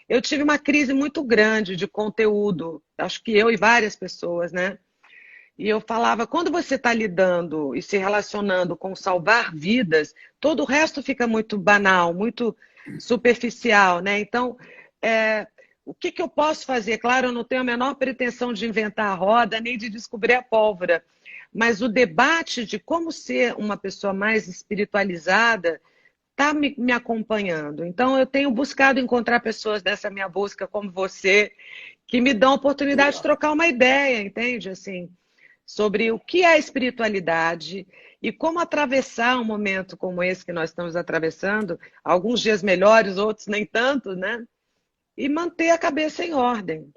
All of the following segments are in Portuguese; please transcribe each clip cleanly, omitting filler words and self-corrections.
eu tive uma crise muito grande de conteúdo, acho que eu e várias pessoas, né? E eu falava, quando você está lidando e se relacionando com salvar vidas, todo o resto fica muito banal, muito superficial, né? Então, é, o que, que eu posso fazer? Claro, eu não tenho a menor pretensão de inventar a roda, nem de descobrir a pólvora, mas o debate de como ser uma pessoa mais espiritualizada está me acompanhando. Então, eu tenho buscado encontrar pessoas dessa minha busca, como você, que me dão a oportunidade de Legal. trocar uma ideia, entende? Assim, sobre o que é a espiritualidade e como atravessar um momento como esse que nós estamos atravessando, alguns dias melhores, outros nem tanto, né? E manter a cabeça em ordem.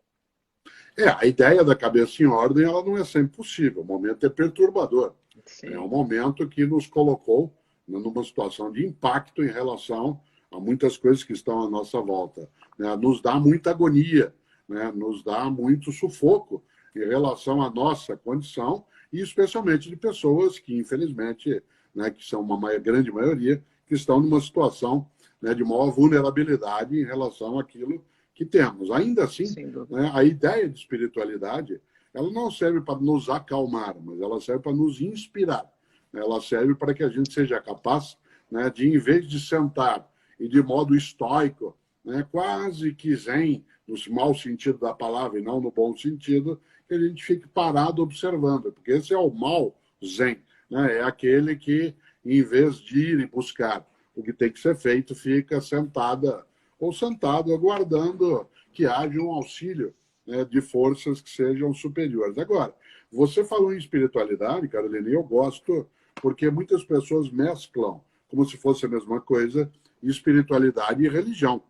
A ideia da cabeça em ordem ela não é sempre possível. O momento é perturbador. É um Sim, momento que nos colocou numa situação de impacto em relação a muitas coisas que estão à nossa volta. Né? Nos dá muita agonia, né? Nos dá muito sufoco em relação à nossa condição, e especialmente de pessoas que, infelizmente, né, que são uma grande maioria, que estão numa situação, né, de maior vulnerabilidade em relação àquilo que temos. Ainda assim, sem dúvida. né, a ideia de espiritualidade ela não serve para nos acalmar, mas ela serve para nos inspirar. Ela serve para que a gente seja capaz, né, de, em vez de sentar e de modo estoico, né, quase que zen, no mau sentido da palavra e não no bom sentido, que a gente fique parado observando, porque esse é o mal zen, né, é aquele que, em vez de ir e buscar o que tem que ser feito, fica sentada ou sentado aguardando que haja um auxílio, né, de forças que sejam superiores. Agora, você falou em espiritualidade, Carolina, e eu gosto porque muitas pessoas mesclam, como se fosse a mesma coisa, espiritualidade e religião.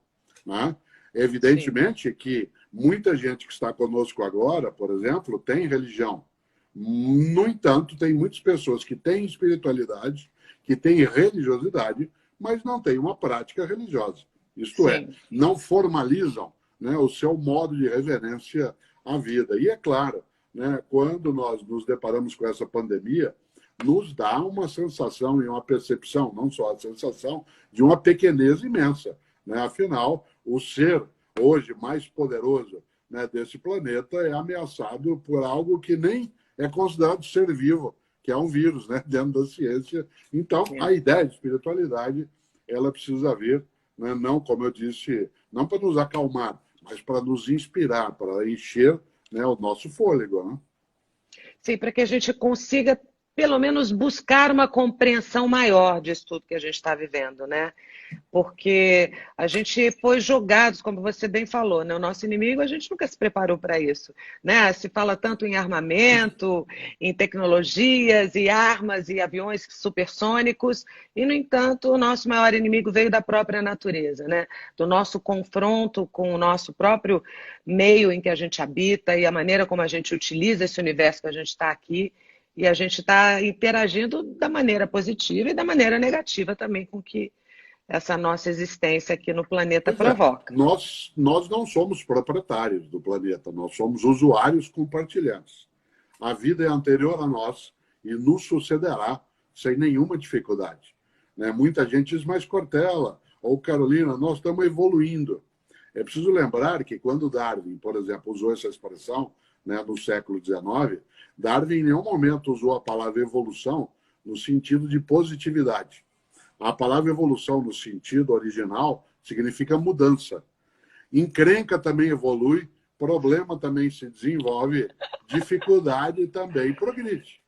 Né? Sim, Evidentemente que muita gente que está conosco agora, por exemplo, tem religião. No entanto, tem muitas pessoas que têm espiritualidade, que têm religiosidade, mas não têm uma prática religiosa. Isto é, sim. não formalizam, né, o seu modo de reverência à vida. E é claro, né, quando nós nos deparamos com essa pandemia, nos dá uma sensação e uma percepção, não só a sensação, de uma pequenez imensa. Né? Afinal, o ser hoje mais poderoso, né, desse planeta é ameaçado por algo que nem é considerado ser vivo, que é um vírus, né, dentro da ciência. Então, É. a ideia de espiritualidade ela precisa vir, né, não, como eu disse, não para nos acalmar, mas para nos inspirar, para encher, né, o nosso fôlego. Né? Sim, para que a gente consiga, pelo menos, buscar uma compreensão maior disso tudo que a gente está vivendo, né? Porque a gente foi jogados, como você bem falou, né? O nosso inimigo, a gente nunca se preparou para isso, né? Se fala tanto em armamento, em tecnologias e armas e aviões supersônicos, e, no entanto, o nosso maior inimigo veio da própria natureza, né? Do nosso confronto com o nosso próprio meio em que a gente habita e a maneira como a gente utiliza esse universo que a gente está aqui. E a gente está interagindo da maneira positiva e da maneira negativa também com que essa nossa existência aqui no planeta Pois é, provoca. nós não somos proprietários do planeta, nós somos usuários compartilhados. A vida é anterior a nós e nos sucederá sem nenhuma dificuldade. Né? Muita gente diz, mas Cortella ou Carolina, nós estamos evoluindo. É preciso lembrar que quando Darwin, por exemplo, usou essa expressão, né, no século XIX, Darwin em nenhum momento usou a palavra evolução no sentido de positividade. A palavra evolução, no sentido original, significa mudança. Encrenca também evolui, problema também se desenvolve, dificuldade também progride.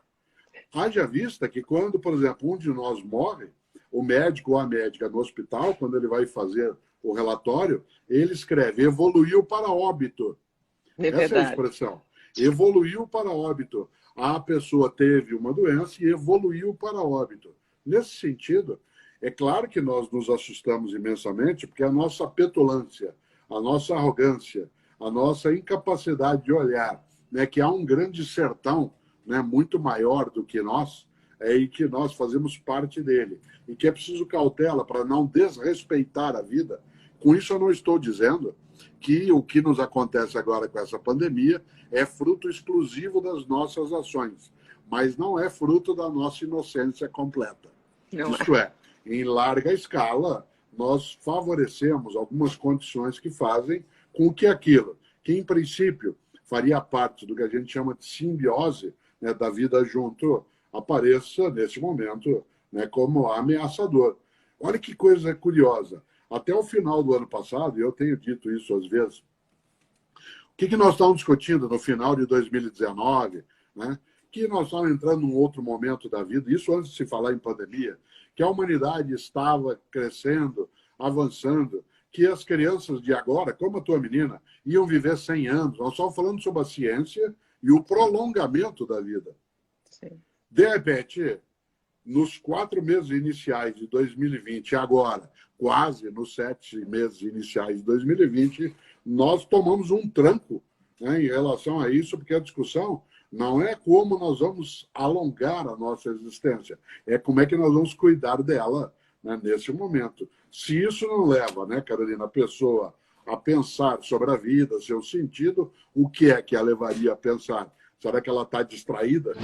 Haja vista que quando, por exemplo, um de nós morre, o médico ou a médica no hospital, quando ele vai fazer o relatório, ele escreve evoluiu para óbito. É Essa é a verdade. expressão. Evoluiu para óbito. A pessoa teve uma doença e evoluiu para óbito. Nesse sentido, é claro que nós nos assustamos imensamente, porque a nossa petulância, a nossa arrogância, a nossa incapacidade de olhar, né, que há um grande sertão, né, muito maior do que nós, e que nós fazemos parte dele. E que é preciso cautela para não desrespeitar a vida. Com isso, eu não estou dizendo que o que nos acontece agora com essa pandemia é fruto exclusivo das nossas ações, mas não é fruto da nossa inocência completa. Não é? Isto é, em larga escala, nós favorecemos algumas condições que fazem com que aquilo, que em princípio faria parte do que a gente chama de simbiose, né, da vida junto, apareça nesse momento, né, como ameaçador. Olha que coisa curiosa. Até o final do ano passado, e eu tenho dito isso às vezes, o que nós estávamos discutindo no final de 2019, né? Que nós estávamos entrando num outro momento da vida, isso antes de se falar em pandemia, que a humanidade estava crescendo, avançando, que as crianças de agora, como a tua menina, iam viver 100 anos. Nós estamos falando sobre a ciência e o prolongamento da vida. Sim. De repente, nos 4 meses iniciais de 2020, agora, quase nos 7 meses iniciais de 2020, nós tomamos um tranco, né, em relação a isso, porque a discussão não é como nós vamos alongar a nossa existência, é como é que nós vamos cuidar dela, né, nesse momento. Se isso não leva, né, Carolina, a pessoa a pensar sobre a vida, seu sentido, o que é que a levaria a pensar? Será que ela está distraída?